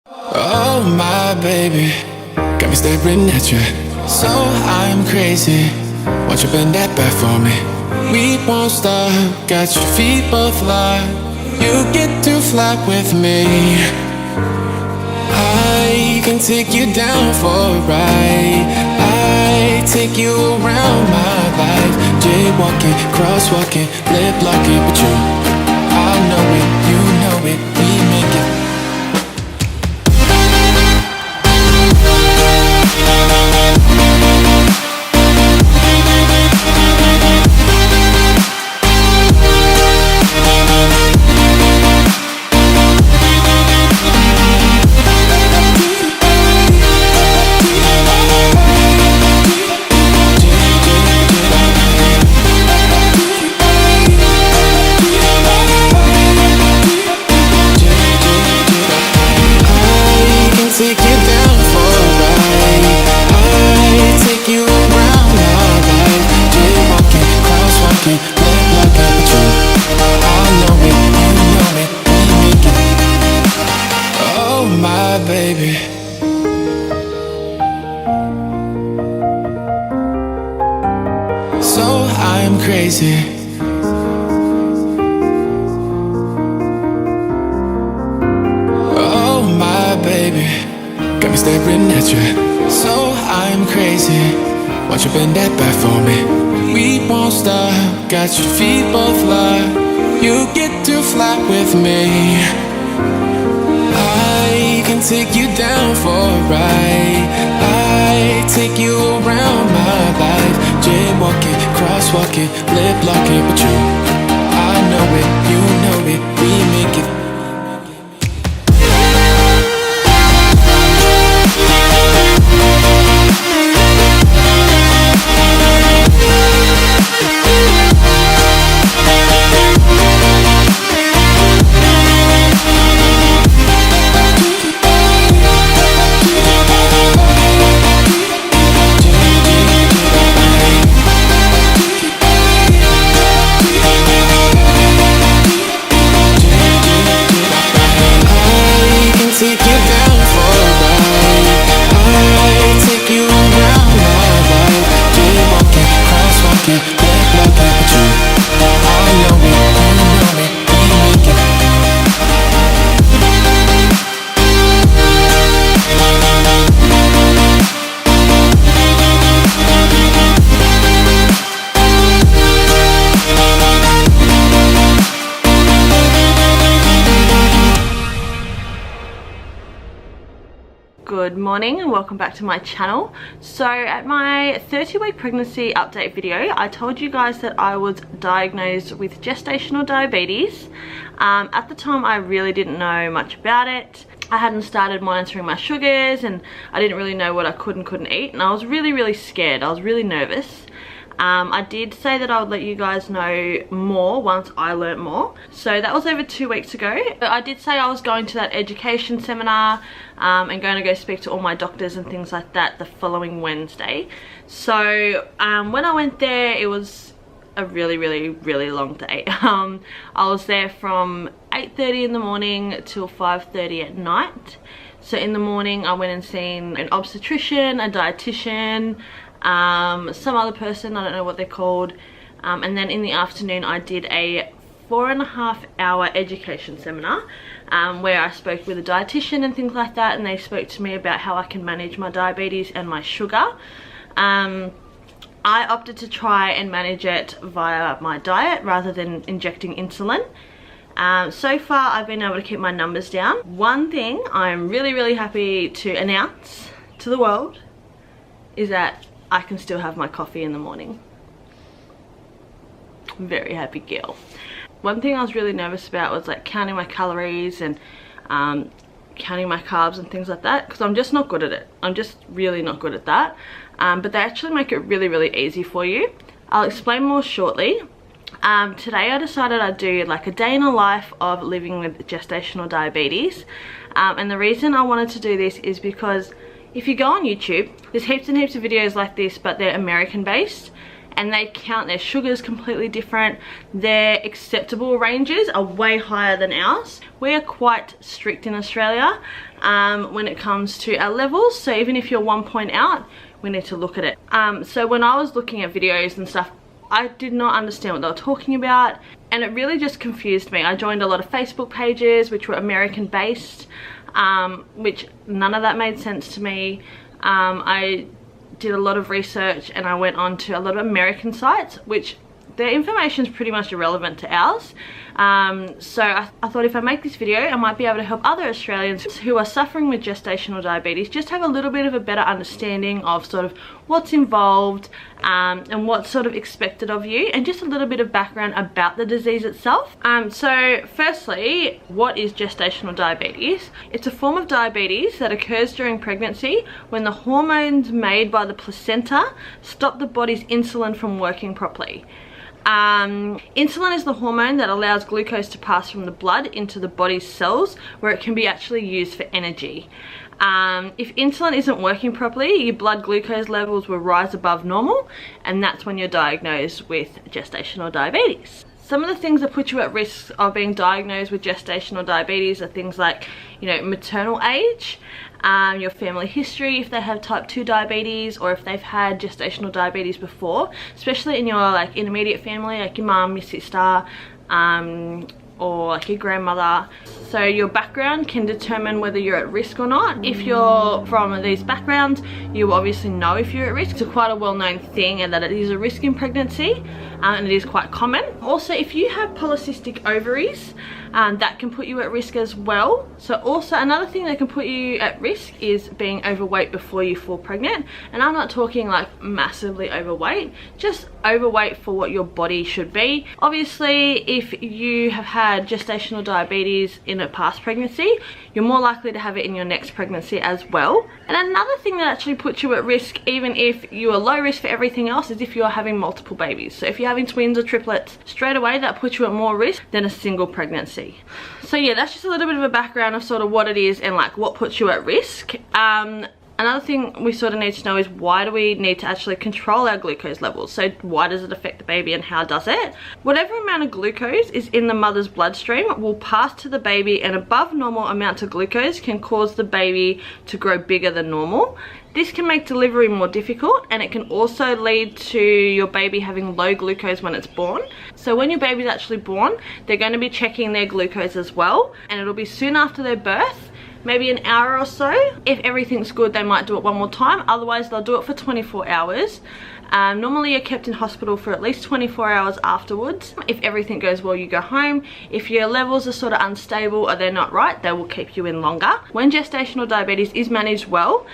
Oh my baby, got me staring at you. So I'm crazy. Won't you bend that back for me? We won't stop. Got your feet both locked. You get to fly with me. I can take you down for a ride. I take you around my life. Jaywalking, crosswalking, lip locking with you. I know it, you know it, we make it. Crazy. Oh my baby, got me staring at you. So I'm crazy. Won't you bend that back for me? We won't stop. Got your feet both locked. You get to fly with me. I can take you down for a ride. I take you around my life. Jaywalking, crosswalking, lip locking with you. I know it, you know it, we make it. Good morning and welcome back to my channel. So at my 30-week pregnancy update video, I told you guys that I was diagnosed with gestational diabetes. At the time I really didn't know much about it. I hadn't started monitoring my sugars and I didn't really know what I could and couldn't eat, and I was really scared. I was really nervous. I did say that I would let you guys know more once I learnt more. So that was over 2 weeks ago. I did say I was going to that education seminar and going to go speak to all my doctors and things like that the following Wednesday. So when I went there, it was a really long day. I was there from 8:30 in the morning till 5:30 at night. So in the morning I went and seen an obstetrician, a dietitian, some other person, I don't know what they're called, and then in the afternoon I did a 4.5-hour education seminar where I spoke with a dietitian and things like that, and they spoke to me about how I can manage my diabetes and my sugar. I opted to try and manage it via my diet rather than injecting insulin. So far I've been able to keep my numbers down. One thing I'm really happy to announce to the world is that I can still have my coffee in the morning. Very happy girl. One thing I was really nervous about was like counting my calories and counting my carbs and things like that, because I'm just not good at it. I'm just really not good at that. But they actually make it really easy for you. I'll explain more shortly. Today I decided I'd do like a day in the life of living with gestational diabetes. And the reason I wanted to do this is because if you go on YouTube, there's heaps and heaps of videos like this, but they're American based. and they count their sugars completely different. Their acceptable ranges are way higher than ours. We are quite strict in Australia when it comes to our levels, so even if you're 1 point out, we need to look at it. So when I was looking at videos and stuff, I did not understand what they were talking about, and it really just confused me. I joined a lot of Facebook pages which were American based, which none of that made sense to me. I did a lot of research and I went on to a lot of American sites which their information is pretty much irrelevant to ours. So I thought if I make this video, I might be able to help other Australians who are suffering with gestational diabetes just have a little bit of a better understanding of sort of what's involved and what's sort of expected of you, and just a little bit of background about the disease itself. So firstly, what is gestational diabetes? It's a form of diabetes that occurs during pregnancy when the hormones made by the placenta stop the body's insulin from working properly. Insulin is the hormone that allows glucose to pass from the blood into the body's cells where it can be actually used for energy. If insulin isn't working properly, your blood glucose levels will rise above normal, and that's when you're diagnosed with gestational diabetes. Some of the things that put you at risk of being diagnosed with gestational diabetes are things like, you know, maternal age, your family history, if they have type 2 diabetes or if they've had gestational diabetes before, especially in your like intermediate family, like your mum, your sister, or like your grandmother. So your background can determine whether you're at risk or not. If you're from these backgrounds, you obviously know if you're at risk. It's quite a well-known thing, and that it is a risk in pregnancy, and it is quite common. Also, if you have polycystic ovaries, that can put you at risk as well. So also another thing that can put you at risk is being overweight before you fall pregnant. And I'm not talking like massively overweight, just overweight for what your body should be. Obviously, if you have had gestational diabetes in a past pregnancy, you're more likely to have it in your next pregnancy as well. And another thing that actually puts you at risk, even if you are low risk for everything else, is if you're having multiple babies. So if you're having twins or triplets, straight away that puts you at more risk than a single pregnancy. So yeah, that's just a little bit of a background of sort of what it is and like what puts you at risk. Another thing we sort of need to know is, why do we need to actually control our glucose levels? So why does it affect the baby and how does it? Whatever amount of glucose is in the mother's bloodstream will pass to the baby, and above normal amounts of glucose can cause the baby to grow bigger than normal. This can make delivery more difficult, and it can also lead to your baby having low glucose when it's born. So when your baby's actually born, they're going to be checking their glucose as well, and it'll be soon after their birth, maybe an hour or so. If everything's good, they might do it one more time. Otherwise, they'll do it for 24 hours. Normally you're kept in hospital for at least 24 hours afterwards. If everything goes well, you go home. If your levels are sort of unstable or they're not right, they will keep you in longer. When gestational diabetes is managed well,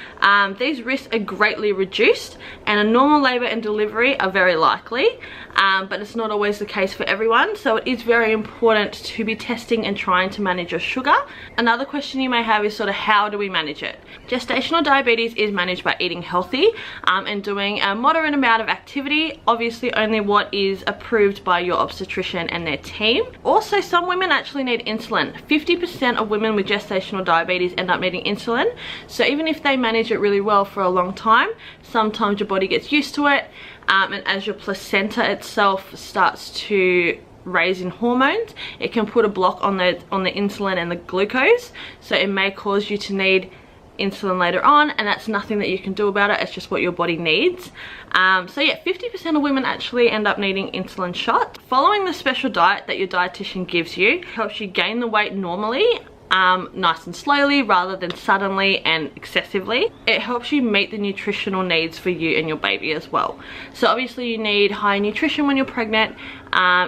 these risks are greatly reduced, and a normal labour and delivery are very likely, but it's not always the case for everyone. So it is very important to be testing and trying to manage your sugar. Another question you may have is sort of, how do we manage it? Gestational diabetes is managed by eating healthy and doing a moderate amount of activity, obviously only what is approved by your obstetrician and their team. Also, some women actually need insulin. 50% of women with gestational diabetes end up needing insulin. So even if they manage it really well for a long time, sometimes your body gets used to it, and as your placenta itself starts to raise in hormones, it can put a block on the insulin and the glucose, so it may cause you to need insulin later on, and that's nothing that you can do about it. It's just what your body needs. So yeah, 50% of women actually end up needing insulin shots. Following the special diet that your dietitian gives you helps you gain the weight normally, nice and slowly rather than suddenly and excessively. It helps you meet the nutritional needs for you and your baby as well. So obviously you need high nutrition when you're pregnant.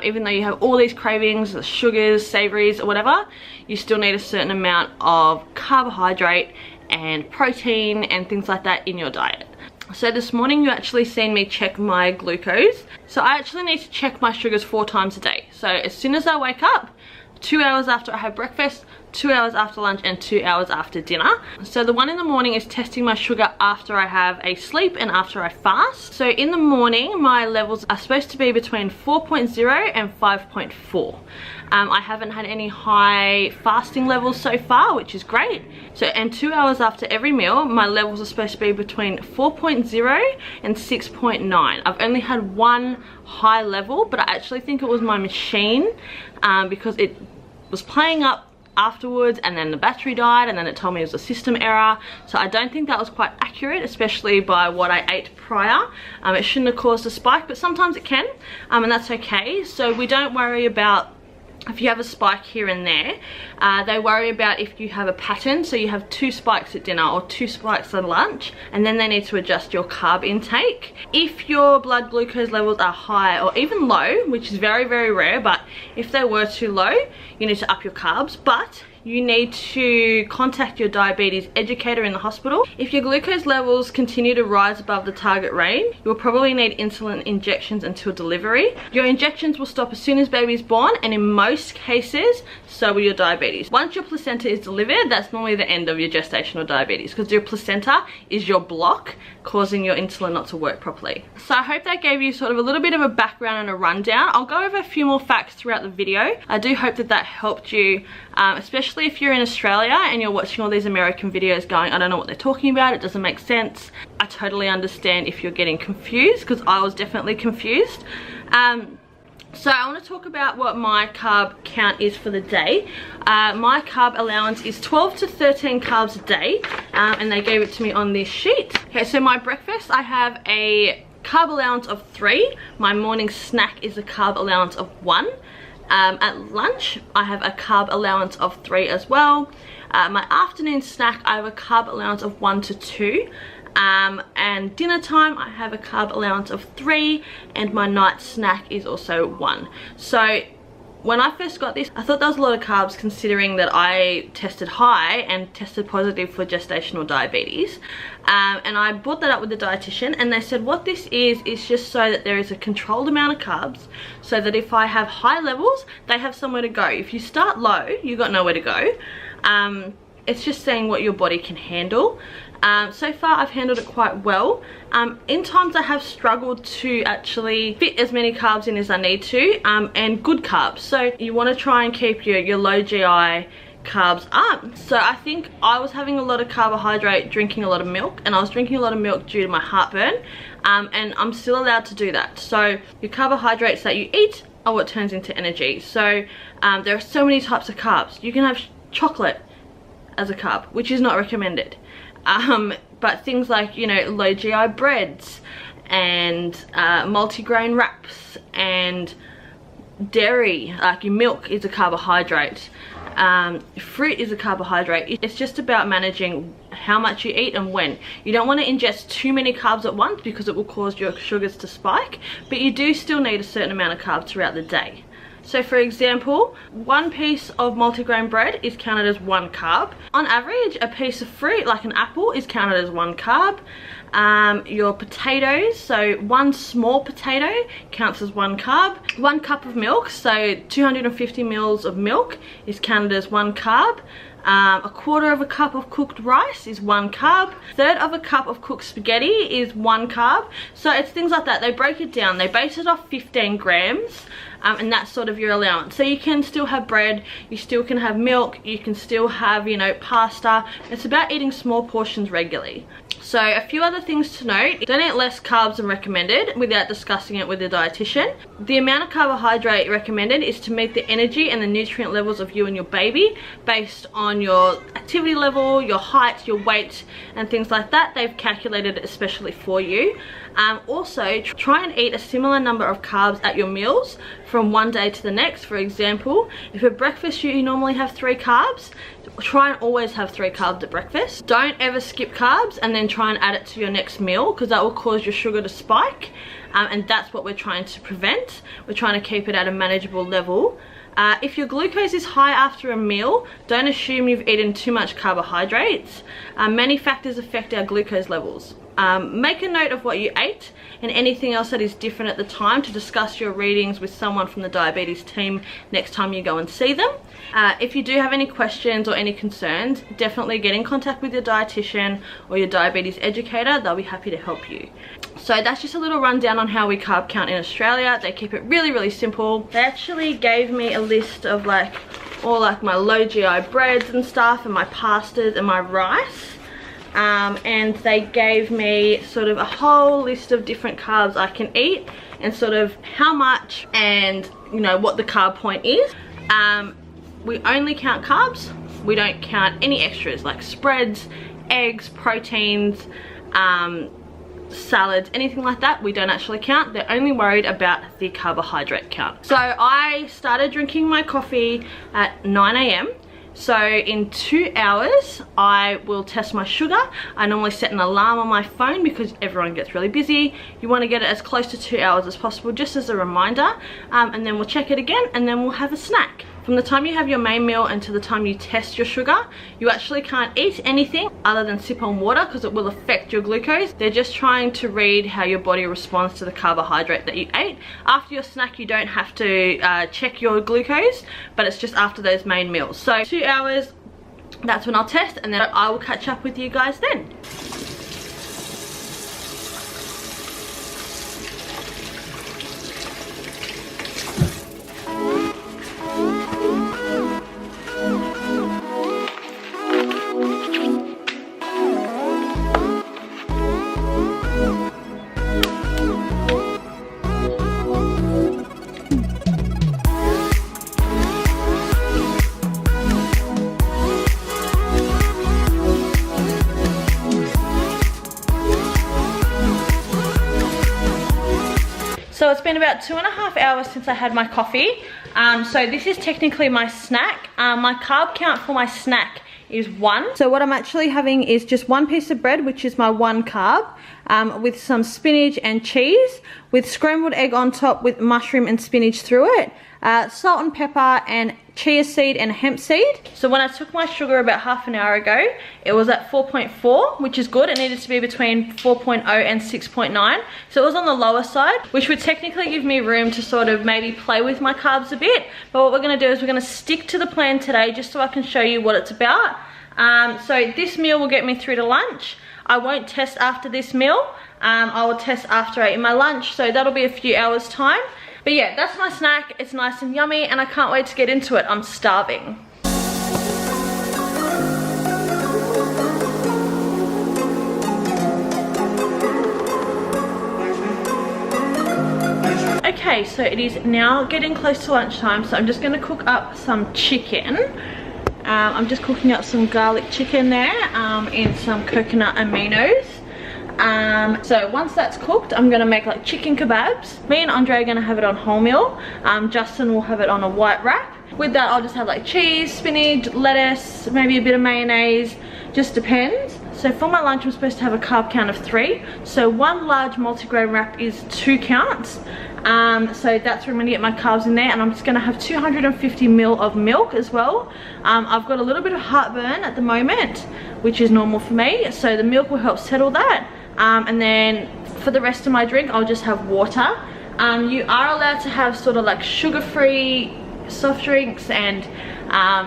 Even though you have all these cravings, sugars, savories or whatever, you still need a certain amount of carbohydrate and protein and things like that in your diet. So this morning you actually seen me check my glucose. So I actually need to check my sugars 4 times a day. So as soon as I wake up, 2 hours after I have breakfast, 2 hours after lunch, and 2 hours after dinner. So the one in the morning is testing my sugar after I have a sleep and after I fast. So in the morning, my levels are supposed to be between 4.0 and 5.4. I haven't had any high fasting levels so far, which is great. So, and 2 hours after every meal, my levels are supposed to be between 4.0 and 6.9. I've only had one high level, but I actually think it was my machine because it was playing up afterwards, and then the battery died, and then it told me it was a system error. So I don't think that was quite accurate, especially by what I ate prior. It shouldn't have caused a spike, but sometimes it can, and that's okay. So we don't worry about if you have a spike here and there. They worry about if you have a pattern, so you have 2 spikes at dinner or 2 spikes at lunch, and then they need to adjust your carb intake. If your blood glucose levels are high or even low, which is very, very rare, but if they were too low, you need to up your carbs. But you need to contact your diabetes educator in the hospital. If your glucose levels continue to rise above the target range, you will probably need insulin injections until delivery. Your injections will stop as soon as baby is born, and in most cases, so will your diabetes. Once your placenta is delivered, that's normally the end of your gestational diabetes, because your placenta is your block causing your insulin not to work properly. So I hope that gave you sort of a little bit of a background and a rundown. I'll go over a few more facts throughout the video. I do hope that that helped you, especially if you're in Australia and you're watching all these American videos going, I don't know what they're talking about, it doesn't make sense. I totally understand if you're getting confused, because I was definitely confused. So I want to talk about what my carb count is for the day. My carb allowance is 12 to 13 carbs a day, and they gave it to me on this sheet. Okay, so my breakfast, I have a carb allowance of 3. My morning snack is a carb allowance of 1. At lunch, I have a carb allowance of 3 as well. My afternoon snack, I have a carb allowance of 1 to 2. And dinner time, I have a carb allowance of 3, and my night snack is also 1. So when I first got this, I thought that was a lot of carbs, considering that I tested high and tested positive for gestational diabetes. And I brought that up with the dietitian, and they said what this is just so that there is a controlled amount of carbs, so that if I have high levels, they have somewhere to go. If you start low, you got nowhere to go. It's just saying what your body can handle. So far I've handled it quite well. In times I have struggled to actually fit as many carbs in as I need to, and good carbs. So you want to try and keep your low GI carbs up. So I think I was having a lot of carbohydrate, drinking a lot of milk, and I was drinking a lot of milk due to my heartburn, and I'm still allowed to do that. So your carbohydrates that you eat are what turns into energy. So there are so many types of carbs. You can have chocolate as a carb, which is not recommended. But things like, you know, low GI breads and multigrain wraps and dairy, like your milk, is a carbohydrate. Fruit is a carbohydrate. It's just about managing how much you eat and when. You don't want to ingest too many carbs at once, because it will cause your sugars to spike, but you do still need a certain amount of carbs throughout the day. So for example, 1 piece of multigrain bread is counted as 1 carb. On average, a piece of fruit like an apple is counted as 1 carb. Your potatoes, so 1 small potato counts as 1 carb. 1 cup of milk, so 250 mils of milk, is counted as 1 carb. A quarter of a cup of cooked rice is 1 carb. Third of a cup of cooked spaghetti is 1 carb. So it's things like that. They break it down. They base it off 15 grams. And that's sort of your allowance. So you can still have bread, you still can have milk, you can still have, you know, pasta. It's about eating small portions regularly. So a few other things to note: don't eat less carbs than recommended without discussing it with the dietitian. The amount of carbohydrate recommended is to meet the energy and the nutrient levels of you and your baby based on your activity level, your height, your weight, and things like that. They've calculated it especially for you. Also, try and eat a similar number of carbs at your meals from one day to the next. For example, if at breakfast you normally have 3 carbs, try and always have 3 carbs at breakfast. Don't ever skip carbs and then try and add it to your next meal, because that will cause your sugar to spike, and that's what we're trying to prevent. We're trying to keep it at a manageable level. If your glucose is high after a meal, don't assume you've eaten too much carbohydrates. Many factors affect our glucose levels. Make a note of what you ate and anything else that is different at the time to discuss your readings with someone from the diabetes team next time you go and see them. If you do have any questions or any concerns, definitely get in contact with your dietitian or your diabetes educator. They'll be happy to help you. So that's just a little rundown on how we carb count in Australia. They keep it really simple. They actually gave me a list of all my low GI breads and stuff, and my pastas and my rice. And they gave me sort of a whole list of different carbs I can eat and sort of how much and what the carb point is. We only count carbs. We don't count any extras like spreads, eggs, proteins, salads, anything like that. We don't actually count. They're only worried about the carbohydrate count. So I started drinking my coffee at 9 AM. So in 2 hours I will test my sugar. I normally set an alarm on my phone because everyone gets really busy. You want to get it as close to 2 hours as possible, just as a reminder, and then we'll check it again and then we'll have a snack. From the time you have your main meal until the time you test your sugar, you actually can't eat anything other than sip on water because it will affect your glucose. They're just trying to read how your body responds to the carbohydrate that you ate. After your snack, you don't have to check your glucose, but it's just after those main meals. So 2 hours, that's when I'll test, and then I will catch up with you guys then. So it's been about 2.5 hours since I had my coffee. So this is technically my snack. My carb count for my snack is 1. So what I'm actually having is just 1 piece of bread, which is my 1 carb, with some spinach and cheese, with scrambled egg on top with mushroom and spinach through it, salt and pepper and chia seed and hemp seed. So when I took my sugar about half an hour ago, it was at 4.4, which is good. It needed to be between 4.0 and 6.9. So it was on the lower side, which would technically give me room to sort of maybe play with my carbs a bit. But what we're gonna do is we're gonna stick to the plan today just so I can show you what it's about. So this meal will get me through to lunch. I won't test after this meal. I will test after I eat my lunch, so that'll be a few hours time. But yeah, that's my snack. It's nice and yummy and I can't wait to get into it. I'm starving. Okay, so it is now getting close to lunchtime, so I'm just gonna cook up some chicken. I'm just cooking up some garlic chicken there in some coconut aminos. So once that's cooked, I'm gonna make like chicken kebabs. Me and Andre are gonna have it on wholemeal. Justin will have it on a white wrap. With that, I'll just have like cheese, spinach, lettuce, maybe a bit of mayonnaise, just depends. So for my lunch, I'm supposed to have a carb count of 3. So 1 large multigrain wrap is 2 counts. So that's where I'm gonna get my carbs in there, and I'm just gonna have 250 ml of milk as well. I've got a little bit of heartburn at the moment, which is normal for me, so the milk will help settle that. And then for the rest of my drink, I'll just have water. You are allowed to have sort of like sugar-free soft drinks and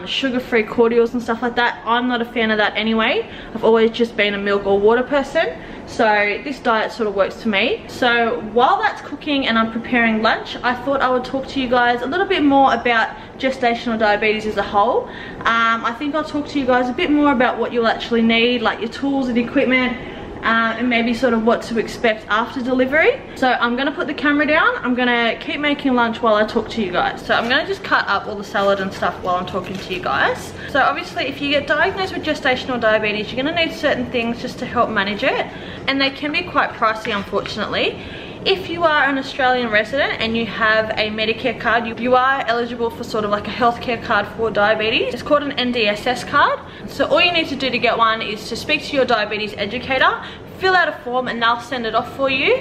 sugar-free cordials and stuff like that. I'm not a fan of that anyway. I've always just been a milk or water person, so this diet sort of works for me. So while that's cooking and I'm preparing lunch, I thought I would talk to you guys a little bit more about gestational diabetes as a whole. I think I'll talk to you guys a bit more about what you'll actually need, like your tools and equipment, and maybe sort of what to expect after delivery. So I'm gonna put the camera down. I'm gonna keep making lunch while I talk to you guys. So I'm gonna just cut up all the salad and stuff while I'm talking to you guys. So obviously if you get diagnosed with gestational diabetes, you're gonna need certain things just to help manage it, and they can be quite pricey, unfortunately. If you are an Australian resident and you have a Medicare card, you are eligible for sort of like a healthcare card for diabetes. It's called an NDSS card. So all you need to do to get one is to speak to your diabetes educator, fill out a form, and they'll send it off for you.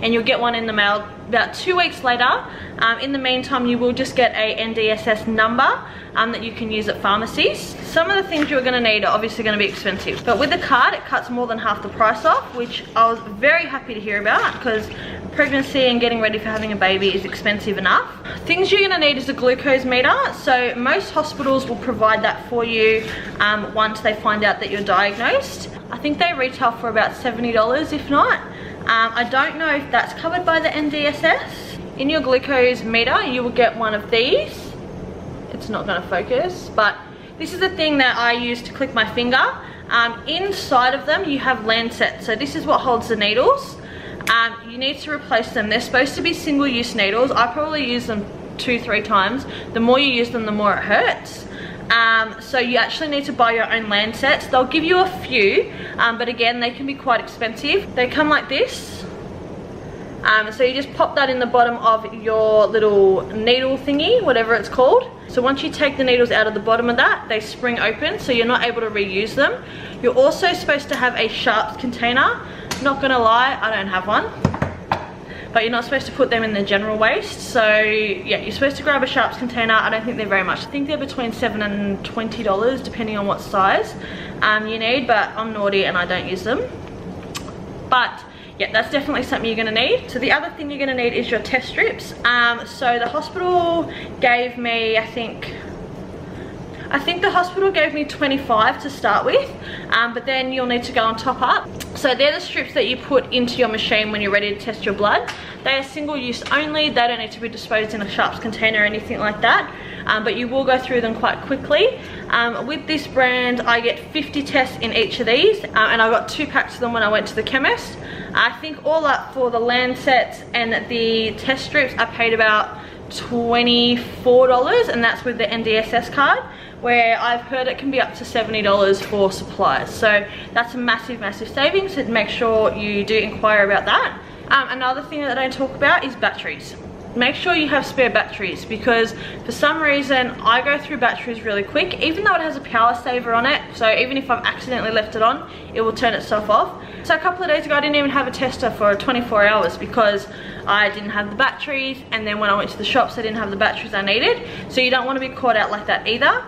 and you'll get one in the mail about 2 weeks later. In the meantime, you will just get a NDSS number that you can use at pharmacies. Some of the things you're going to need are obviously going to be expensive, but with the card it cuts more than half the price off, which I was very happy to hear about, because pregnancy and getting ready for having a baby is expensive enough. Things you're going to need is a glucose meter. So most hospitals will provide that for you once they find out that you're diagnosed. I think they retail for about $70 if not. I don't know if that's covered by the NDSS. In your glucose meter you will get one of these. It's not going to focus, but this is the thing that I use to click my finger. Inside of them you have lancets, so this is what holds the needles. You need to replace them. They're supposed to be single-use needles. I probably use them 2-3 times. The more you use them, the more it hurts. So you actually need to buy your own lancets. They'll give you a few, but again, they can be quite expensive. They come like this. So you just pop that in the bottom of your little needle thingy, whatever it's called. So once you take the needles out of the bottom of that, they spring open, so you're not able to reuse them. You're also supposed to have a sharps container. Not gonna lie, I don't have one. But you're not supposed to put them in the general waste. So yeah, you're supposed to grab a sharps container. I don't think they're very much. I think they're between $7 and $20 depending on what size you need, but I'm naughty and I don't use them. But yeah, that's definitely something you're gonna need. So the other thing you're gonna need is your test strips. So the hospital gave me, I think the hospital gave me 25 to start with, but then you'll need to go and top up. So they're the strips that you put into your machine when you're ready to test your blood. They are single use only. They don't need to be disposed in a sharps container or anything like that, but you will go through them quite quickly. With this brand, I get 50 tests in each of these, and I got 2 packs of them when I went to the chemist. I think all up for the lancets and the test strips, I paid about $24, and that's with the NDSS card, where I've heard it can be up to $70 for supplies. So that's a massive savings, so make sure you do inquire about that. Another thing that I don't talk about is batteries. Make sure you have spare batteries, because for some reason I go through batteries really quick, even though it has a power saver on it. So even if I've accidentally left it on, it will turn itself off. So a couple of days ago I didn't even have a tester for 24 hours because I didn't have the batteries, and then when I went to the shops I didn't have the batteries I needed. So you don't want to be caught out like that either.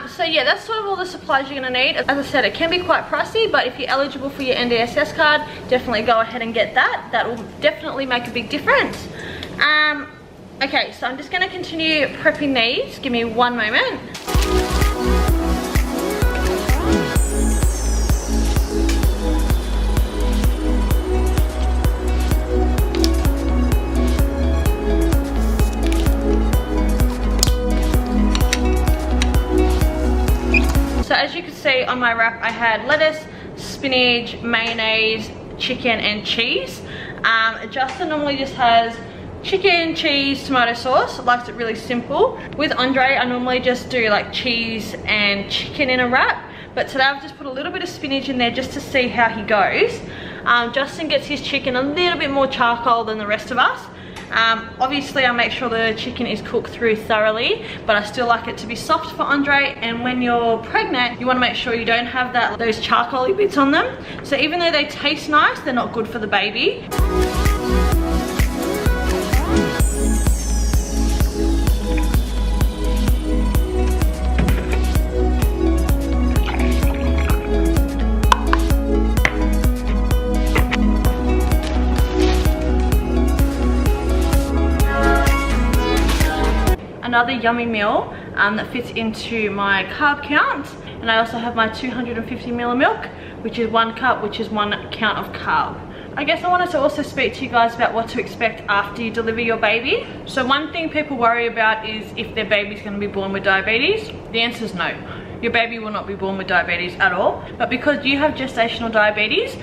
So yeah, that's sort of all the supplies you're going to need. As I said, it can be quite pricey, but if you're eligible for your NDSS card, definitely go ahead and get that. That will definitely make a big difference. Okay, so I'm just going to continue prepping these. Give me one moment. So as you can see on my wrap, I had lettuce, spinach, mayonnaise, chicken and cheese. Justin normally just has chicken, cheese, tomato sauce. Likes it really simple. With Andre, I normally just do like cheese and chicken in a wrap, but today I've just put a little bit of spinach in there just to see how he goes. Justin gets his chicken a little bit more charcoal than the rest of us. Obviously I make sure the chicken is cooked through thoroughly, but I still like it to be soft for Andre. And when you're pregnant, you want to make sure you don't have those charcoaly bits on them. So even though they taste nice, they're not good for the baby. Another yummy meal that fits into my carb count. And I also have my 250ml of milk, which is 1 cup, which is 1 count of carb. I guess I wanted to also speak to you guys about what to expect after you deliver your baby. So one thing people worry about is if their baby's going to be born with diabetes. The answer is no. Your baby will not be born with diabetes at all. But because you have gestational diabetes,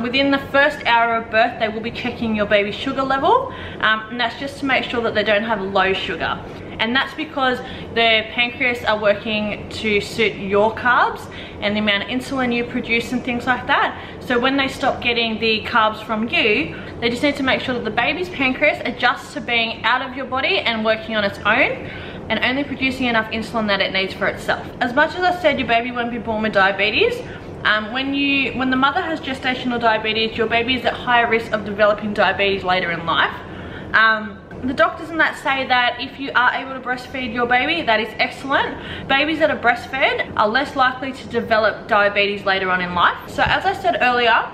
within the first hour of birth, they will be checking your baby's sugar level. And that's just to make sure that they don't have low sugar. And that's because the pancreas are working to suit your carbs and the amount of insulin you produce and things like that. So when they stop getting the carbs from you, they just need to make sure that the baby's pancreas adjusts to being out of your body and working on its own, and only producing enough insulin that it needs for itself. As much as I said your baby won't be born with diabetes, When the mother has gestational diabetes, your baby is at higher risk of developing diabetes later in life. The doctors and that say that if you are able to breastfeed your baby, that is excellent. Babies that are breastfed are less likely to develop diabetes later on in life. So as I said earlier,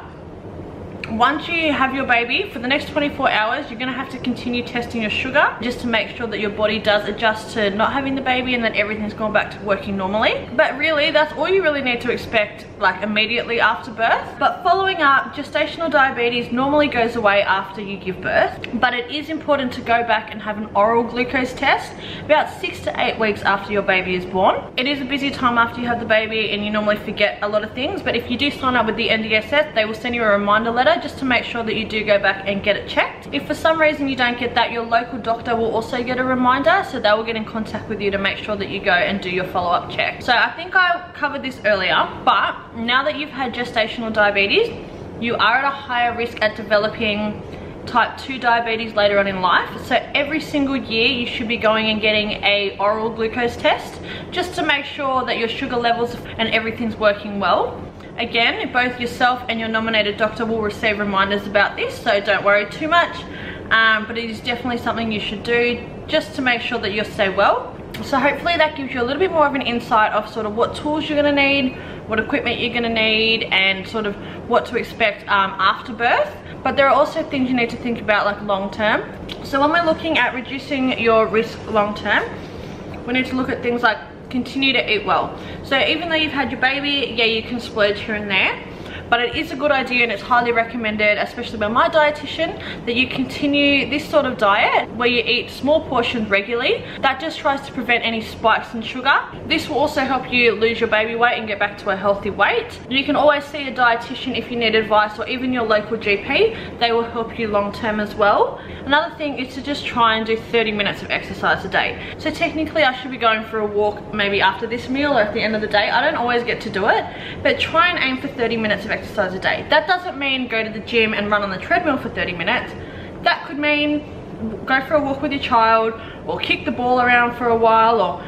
once you have your baby, for the next 24 hours, you're going to have to continue testing your sugar just to make sure that your body does adjust to not having the baby and that everything's gone back to working normally. But really, that's all you really need to expect, like immediately after birth. But following up, gestational diabetes normally goes away after you give birth, but it is important to go back and have an oral glucose test about 6 to 8 weeks after your baby is born. It is a busy time after you have the baby and you normally forget a lot of things, but if you do sign up with the NDSS, they will send you a reminder letter just to make sure that you do go back and get it checked. If for some reason you don't get that, your local doctor will also get a reminder, so they will get in contact with you to make sure that you go and do your follow-up check. So I think I covered this earlier, but now that you've had gestational diabetes, you are at a higher risk at developing type 2 diabetes later on in life. So every single year you should be going and getting a oral glucose test just to make sure that your sugar levels and everything's working well. Again, both yourself and your nominated doctor will receive reminders about this, so don't worry too much. But it is definitely something you should do just to make sure that you'll stay well. So hopefully that gives you a little bit more of an insight of sort of what tools you're going to need, what equipment you're going to need, and sort of what to expect after birth. But there are also things you need to think about, like long term. So when we're looking at reducing your risk long term, we need to look at things like continue to eat well. So even though you've had your baby, yeah, you can splurge here and there, but it is a good idea and it's highly recommended, especially by my dietitian, that you continue this sort of diet where you eat small portions regularly. That just tries to prevent any spikes in sugar. This will also help you lose your baby weight and get back to a healthy weight. You can always see a dietitian if you need advice, or even your local GP. They will help you long term as well. Another thing is to just try and do 30 minutes of exercise a day. So technically I should be going for a walk maybe after this meal or at the end of the day. I don't always get to do it, but try and aim for 30 minutes of exercise a day. That doesn't mean go to the gym and run on the treadmill for 30 minutes. That could mean go for a walk with your child, or kick the ball around for a while, or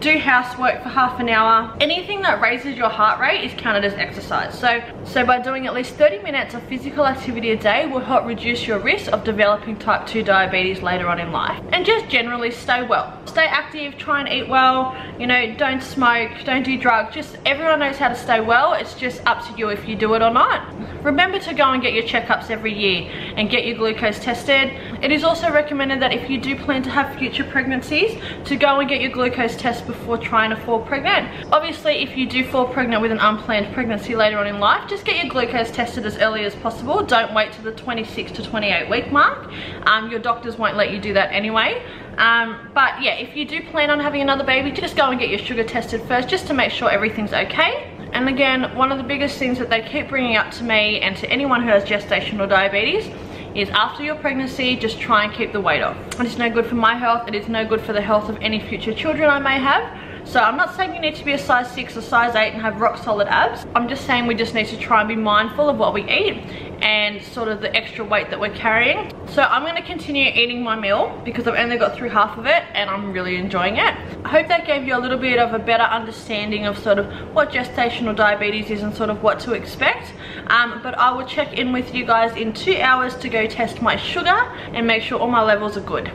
do housework for half an hour. Anything that raises your heart rate is counted as exercise. So by doing at least 30 minutes of physical activity a day will help reduce your risk of developing type 2 diabetes later on in life. And just generally stay well. Stay active, try and eat well, you know, don't smoke, don't do drugs. Just everyone knows how to stay well. It's just up to you if you do it or not. Remember to go and get your checkups every year and get your glucose tested. It is also recommended that if you do plan to have future pregnancies, to go and get your glucose test before trying to fall pregnant. Obviously, if you do fall pregnant with an unplanned pregnancy later on in life, just get your glucose tested as early as possible. Don't wait to the 26 to 28 week mark. Your doctors won't let you do that anyway. But yeah, if you do plan on having another baby, just go and get your sugar tested first, just to make sure everything's okay. And again, one of the biggest things that they keep bringing up to me and to anyone who has gestational diabetes is after your pregnancy, just try and keep the weight off. It is no good for my health. It is no good for the health of any future children I may have. So I'm not saying you need to be a size 6 or size 8 and have rock solid abs. I'm just saying we just need to try and be mindful of what we eat and sort of the extra weight that we're carrying. So I'm going to continue eating my meal because I've only got through half of it and I'm really enjoying it. I hope that gave you a little bit of a better understanding of sort of what gestational diabetes is and sort of what to expect. But I will check in with you guys in 2 hours to go test my sugar and make sure all my levels are good.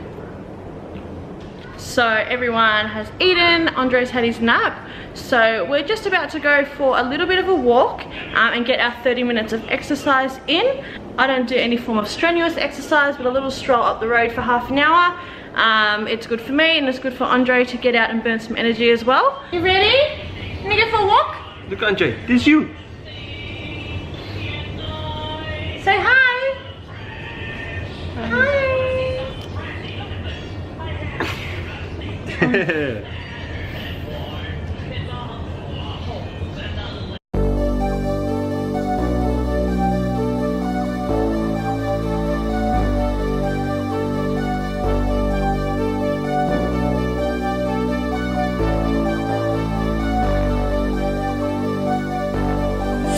So everyone has eaten, Andre's had his nap, so we're just about to go for a little bit of a walk and get our 30 minutes of exercise in. I don't do any form of strenuous exercise, but a little stroll up the road for half an hour. It's good for me and it's good for Andre to get out and burn some energy as well. You ready? Can you go for a walk? Look, Andre, this is you. Say hi. Hi.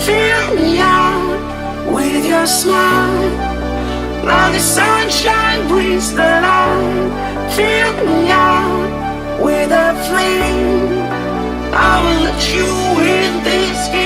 Fill me out with your smile, now the sunshine brings the light. Fill me out with a flame, I will let you in this game.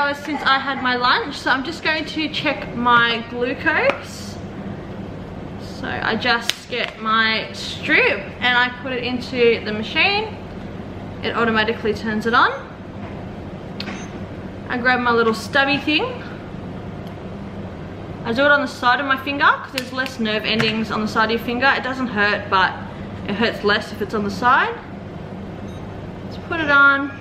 hours since I had my lunch, so I'm just going to check my glucose. So I just get my strip and I put it into the machine. It automatically turns it on. I grab my little stubby thing. I do it on the side of my finger because there's less nerve endings on the side of your finger. It doesn't hurt, but it hurts less if it's on the side. Let's put it on.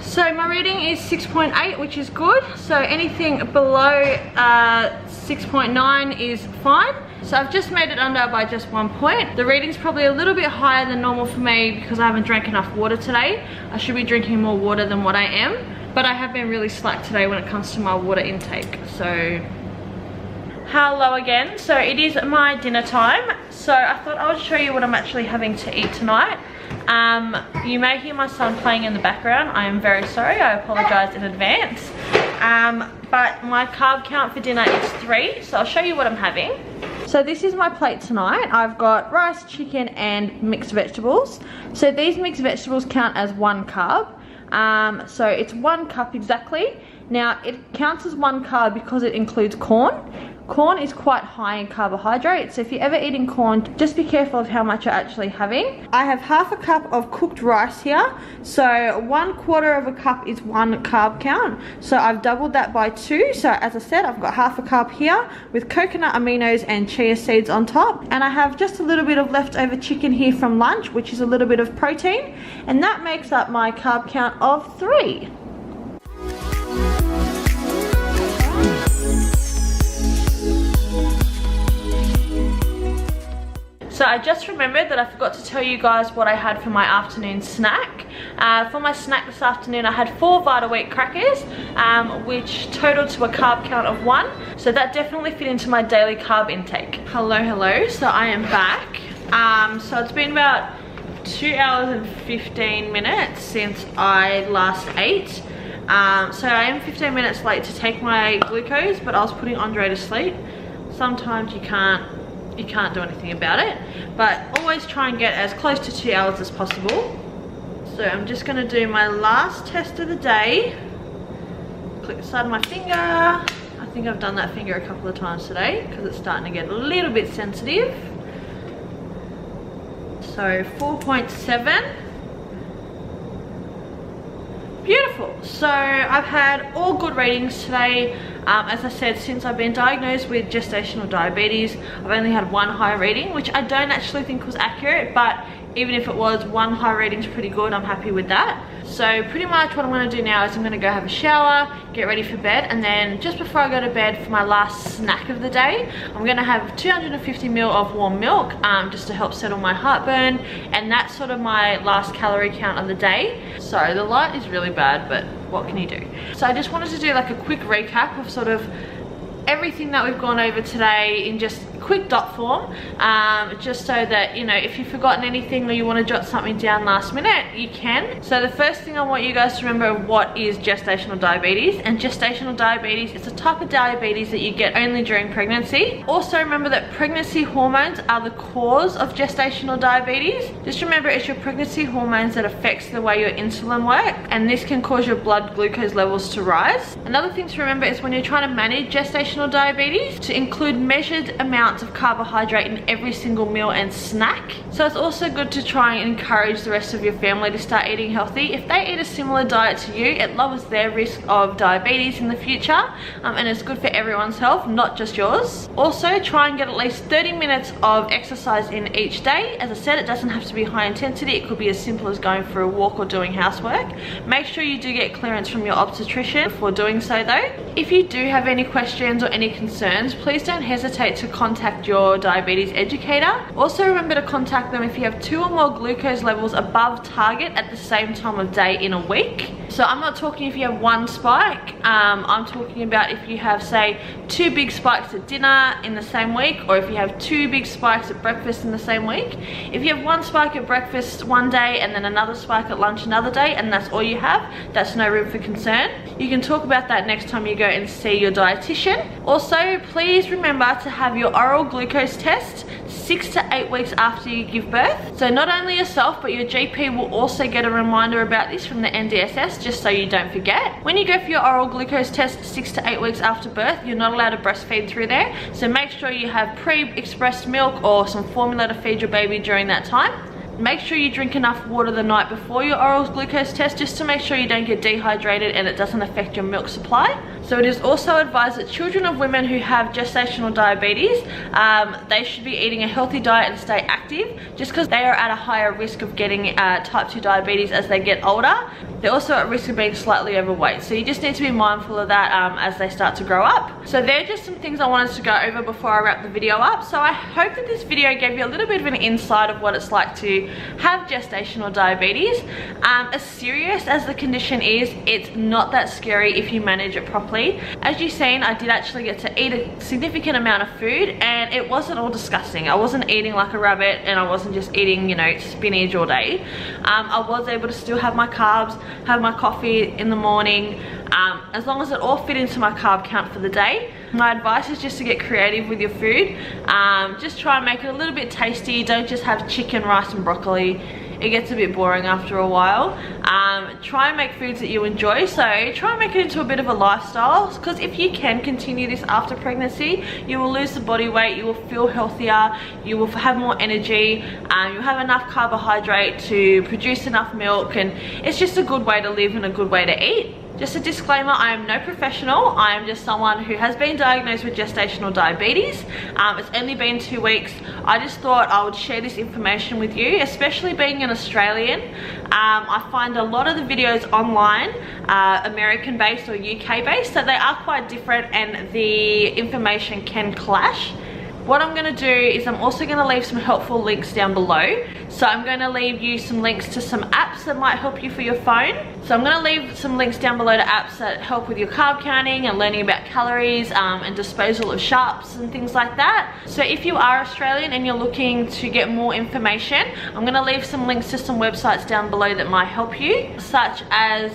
So my reading is 6.8, which is good. So anything below 6.9 is fine. So I've just made it under by just 1 point. The reading's probably a little bit higher than normal for me because I haven't drank enough water today. I should be drinking more water than what I am. But I have been really slack today when it comes to my water intake. So hello again. So it is my dinner time. So I thought I would show you what I'm actually having to eat tonight. You may hear my son playing in the background. I am very sorry. I apologize in advance. But my carb count for dinner is 3. So I'll show you what I'm having. So this is my plate tonight. I've got rice, chicken, and mixed vegetables. So these mixed vegetables count as 1 carb. So it's 1 cup exactly. Now it counts as 1 carb because it includes corn. Corn is quite high in carbohydrates, so if you're ever eating corn, just be careful of how much you're actually having. I have half a cup of cooked rice here, so 1/4 of a cup is 1 carb count. So I've doubled that by 2. So as I said, I've got half a cup here with coconut aminos and chia seeds on top. And I have just a little bit of leftover chicken here from lunch, which is a little bit of protein. And that makes up my carb count of 3. So I just remembered that I forgot to tell you guys what I had for my afternoon snack. For my snack this afternoon I had 4 Vita Wheat crackers, which totaled to a carb count of 1. So that definitely fit into my daily carb intake. Hello, so I am back. So it's been about 2 hours and 15 minutes since I last ate. So I am 15 minutes late to take my glucose, but I was putting Andre to sleep. Sometimes you can't do anything about it, but always try and get as close to 2 hours as possible. So I'm just going to do my last test of the day. Click the side of my finger. I think I've done that finger a couple of times today because it's starting to get a little bit sensitive. So 4.7. Beautiful. So I've had all good readings today. As I said, since I've been diagnosed with gestational diabetes, I've only had 1 high reading, which I don't actually think was accurate, but even if it was, 1 high reading is pretty good. I'm happy with that. So pretty much what I'm going to do now is I'm going to go have a shower, get ready for bed, and then just before I go to bed for my last snack of the day, I'm going to have 250 ml of warm milk, just to help settle my heartburn, and that's sort of my last calorie count of the day. Sorry, the light is really bad, but what can you do? So I just wanted to do like a quick recap of sort of everything that we've gone over today in just quick dot form, just so that, you know, if you've forgotten anything or you want to jot something down last minute, you can. So the first thing I want you guys to remember, what is gestational diabetes. And gestational diabetes is a type of diabetes that you get only during pregnancy. Also remember that pregnancy hormones are the cause of gestational diabetes. Just remember it's your pregnancy hormones that affects the way your insulin works, and this can cause your blood glucose levels to rise. Another thing to remember is when you're trying to manage gestational diabetes, to include measured amounts of carbohydrate in every single meal and snack. So it's also good to try and encourage the rest of your family to start eating healthy. If they eat a similar diet to you, it lowers their risk of diabetes in the future, and it's good for everyone's health, not just yours. Also try and get at least 30 minutes of exercise in each day. As I said, it doesn't have to be high intensity. It could be as simple as going for a walk or doing housework. Make sure you do get clearance from your obstetrician before doing so though. If you do have any questions or any concerns, please don't hesitate to contact your diabetes educator. Also remember to contact them if you have 2 or more glucose levels above target at the same time of day in a week. So I'm not talking if you have 1 spike, I'm talking about if you have, say, 2 big spikes at dinner in the same week, or if you have 2 big spikes at breakfast in the same week. If you have 1 spike at breakfast one day and then another spike at lunch another day, and that's all you have, that's no room for concern. You can talk about that next time you go and see your dietitian. Also, please remember to have your oral glucose test 6 to 8 weeks after you give birth. So not only yourself, but your GP will also get a reminder about this from the NDSS just so you don't forget. When you go for your oral glucose test 6 to 8 weeks after birth, you're not allowed to breastfeed through there. So make sure you have pre-expressed milk or some formula to feed your baby during that time. Make sure you drink enough water the night before your oral glucose test, just to make sure you don't get dehydrated and it doesn't affect your milk supply. So it is also advised that children of women who have gestational diabetes, they should be eating a healthy diet and stay active, just because they are at a higher risk of getting type 2 diabetes as they get older. They're also at risk of being slightly overweight. So you just need to be mindful of that as they start to grow up. So they're just some things I wanted to go over before I wrap the video up. So I hope that this video gave you a little bit of an insight of what it's like to have gestational diabetes. As serious as the condition is, it's not that scary if you manage it properly. As you've seen, I did actually get to eat a significant amount of food, and it wasn't all disgusting. I wasn't eating like a rabbit, and I wasn't just eating, you know, spinach all day. I was able to still have my carbs, have my coffee in the morning, as long as it all fit into my carb count for the day. My advice is just to get creative with your food. Just try and make it a little bit tasty. Don't just have chicken, rice and broccoli. It gets a bit boring after a while. Try and make foods that you enjoy. So try and make it into a bit of a lifestyle, because if you can continue this after pregnancy, you will lose the body weight, you will feel healthier, you will have more energy, you'll have enough carbohydrate to produce enough milk, and it's just a good way to live and a good way to eat. Just a disclaimer, I am no professional. I am just someone who has been diagnosed with gestational diabetes. It's only been 2 weeks. I just thought I would share this information with you, especially being an Australian. I find a lot of the videos online, American based or UK based, so they are quite different and the information can clash. What I'm going to do is I'm also going to leave some helpful links down below. So I'm going to leave you some links to some apps that might help you for your phone. So I'm going to leave some links down below to apps that help with your carb counting and learning about calories and disposal of sharps and things like that. So if you are Australian and you're looking to get more information, I'm going to leave some links to some websites down below that might help you, such as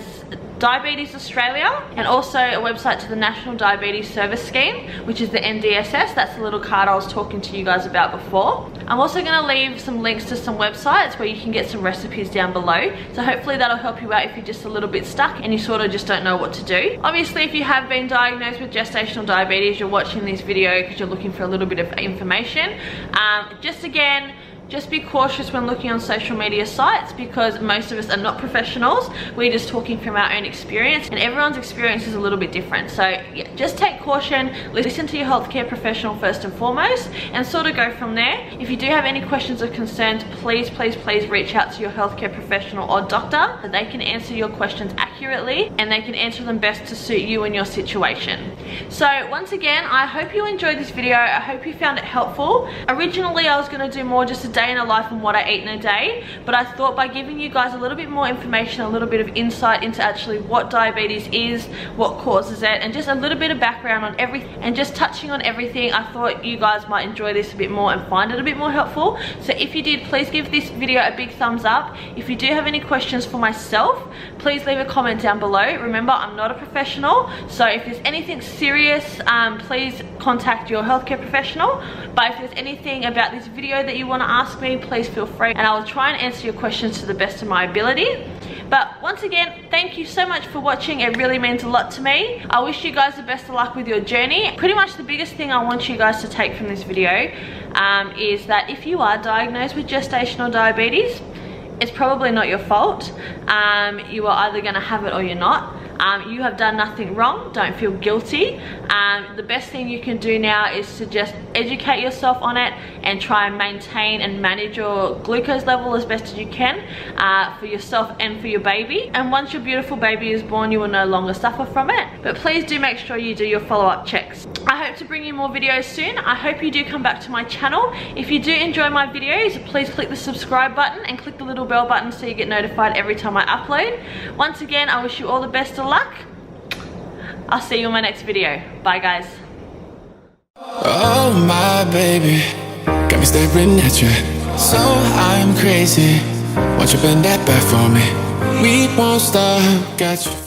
Diabetes Australia, and also a website to the National Diabetes Service Scheme, which is the NDSS. That's the little card I was talking to you guys about before. I'm also going to leave some links to some websites where you can get some recipes down below. So hopefully that'll help you out if you're just a little bit stuck and you sort of just don't know what to do. Obviously, if you have been diagnosed with gestational diabetes, you're watching this video because you're looking for a little bit of information. Just be cautious when looking on social media sites, because most of us are not professionals. We're just talking from our own experience, and everyone's experience is a little bit different. So yeah, just take caution, listen to your healthcare professional first and foremost, and sort of go from there. If you do have any questions or concerns, please reach out to your healthcare professional or doctor, so they can answer your questions accurately and they can answer them best to suit you and your situation. So once again, I hope you enjoyed this video. I hope you found it helpful. Originally, I was going to do more just a day in a life and what I eat in a day, but I thought by giving you guys a little bit more information, a little bit of insight into actually what diabetes is, what causes it, and just a little bit of background on everything, and just touching on everything, I thought you guys might enjoy this a bit more and find it a bit more helpful. So if you did, please give this video a big thumbs up. If you do have any questions for myself, please leave a comment down below. Remember, I'm not a professional, so if there's anything serious, please contact your healthcare professional. But if there's anything about this video that you want to ask me, please feel free, and I will try and answer your questions to the best of my ability. But once again, thank you so much for watching. It really means a lot to me. I wish you guys the best of luck with your journey. Pretty much the biggest thing I want you guys to take from this video is that if you are diagnosed with gestational diabetes, it's probably not your fault. You are either going to have it or you're not. You have done nothing wrong. Don't feel guilty. The best thing you can do now is to just educate yourself on it and try and maintain and manage your glucose level as best as you can for yourself and for your baby. And once your beautiful baby is born, you will no longer suffer from it. But please do make sure you do your follow-up checks. I hope to bring you more videos soon. I hope you do come back to my channel. If you do enjoy my videos, please click the subscribe button and click the little bell button so you get notified every time I upload. Once again, I wish you all the best of luck. I'll see you in my next video. Bye guys. Oh my baby, got me staring at you. So I'm crazy. Won't you bend that back for me? We won't stop. Got you.